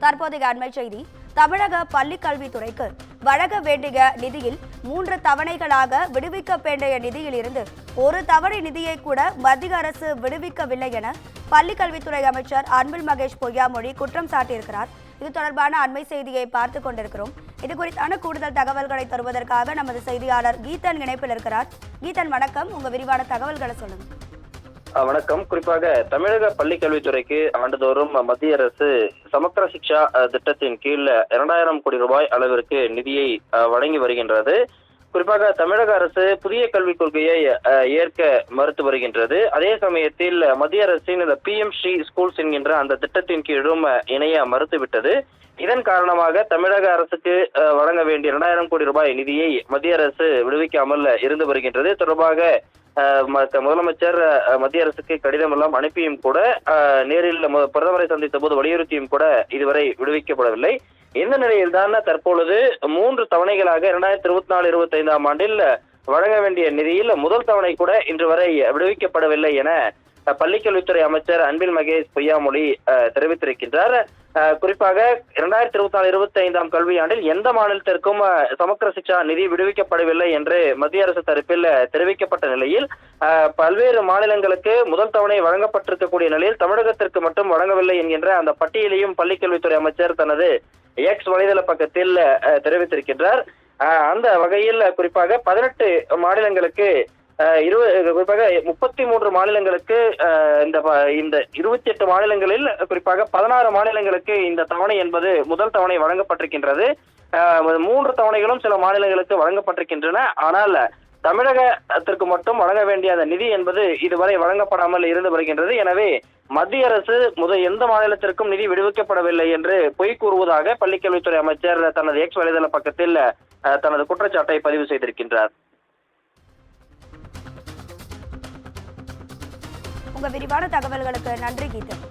தற்போதைய அண்மை செய்தி. தமிழக பள்ளிக்கல்வித்துறைக்கு வழங்க வேண்டிய நிதியில் 3 தவணைகளாக விடுவிக்க வேண்டிய நிதியில் இருந்து ஒரு தவணை நிதியை கூட மத்திய அரசு விடுவிக்கவில்லை என பள்ளிக்கல்வித்துறை அமைச்சர் அன்பில் மகேஷ் பொய்யாமொழி குற்றம் சாட்டியிருக்கிறார். இது தொடர்பான அண்மை செய்தியை பார்த்துக் கொண்டிருக்கிறோம். இது குறித்தான கூடுதல் தகவல்களை தருவதற்காக நமது செய்தியாளர் கீதன் இணைப்பில் இருக்கிறார். கீதன், வணக்கம். உங்க விரிவான தகவல்களை சொல்லுங்க. வணக்கம். குறிப்பாக தமிழக பள்ளிக்கல்வித்துறைக்கு ஆண்டுதோறும் மத்திய அரசு சமக்கர சிக்ஷா திட்டத்தின் கீழ் 2000 கோடி ரூபாய் அளவிற்கு நிதியை வழங்கி வருகின்றது. குறிப்பாக தமிழக அரசு புதிய கல்விக் கொள்கையை ஏற்க மறுத்து வருகின்றது. அதே சமயத்தில் மத்திய அரசின் இந்த PM ஸ்ரீ ஸ்கூல்ஸ் என்கின்ற அந்த திட்டத்தின் கீழும் இணைய மறுத்துவிட்டது. இதன் காரணமாக தமிழக அரசுக்கு வழங்க வேண்டிய 2000 கோடி ரூபாய் நிதியை மத்திய அரசு விடுவிக்காமல் இருந்து வருகின்றது. தொடர்பாக முதலமைச்சர் மத்திய அரசுக்கு கடிதம் எல்லாம் அனுப்பியும் கூட நேரில் பிரதமரை சந்தித்த போது வலியுறுத்தியும் கூட இதுவரை விடுவிக்கப்படவில்லை. இந்த நிலையில்தான் தற்பொழுது 3 தவணைகளாக 2024-25 ஆண்டில் வழங்க வேண்டிய நிதியில் முதல் தவணை கூட இன்று வரை விடுவிக்கப்படவில்லை என பள்ளிக்கல்வித்துறை அமைச்சர் அன்பில் மகேஷ் பொய்யாமொழி தெரிவித்திருக்கின்றார். குறிப்பாக 2024-25 கல்வியாண்டில் எந்த மாநிலத்திற்கும் சமக்கர சிக்ஷா நிதி விடுவிக்கப்படவில்லை என்று மத்திய அரசு தரப்பில் தெரிவிக்கப்பட்ட நிலையில் பல்வேறு மாநிலங்களுக்கு முதல் தவணை வழங்கப்பட்டிருக்கக்கூடிய நிலையில் தமிழகத்திற்கு மட்டும் வழங்கவில்லை என்கின்ற அந்த பட்டியலையும் பள்ளிக்கல்வித்துறை அமைச்சர் தனது X வலைதள பக்கத்தில் தெரிவித்திருக்கின்றார். அந்த வகையில் குறிப்பாக 18 மாநிலங்களுக்கு குறிப்பாக 33 மாநிலங்களுக்கு இந்த 28 மாநிலங்களில் குறிப்பாக 16 மாநிலங்களுக்கு இந்த தவணை என்பது முதல் தவணை வழங்கப்பட்டிருக்கின்றது. 3 தவணைகளும் சில மாநிலங்களுக்கு வழங்கப்பட்டிருக்கின்றன. ஆனால் தமிழகத்திற்கு மட்டும் வழங்க வேண்டிய அந்த நிதி என்பது இதுவரை வழங்கப்படாமல் இருந்து வருகின்றது. எனவே மத்திய அரசு எந்த மாநிலத்திற்கும் நிதி விடுவிக்கப்படவில்லை என்று பொய் கூறுவதாக பள்ளிக்கல்வித்துறை அமைச்சர் தனது X வலைதள பக்கத்தில் தனது குற்றச்சாட்டை பதிவு செய்திருக்கின்றார். உங்க விரிவான தகவல்களுக்கு நன்றி கீதன்.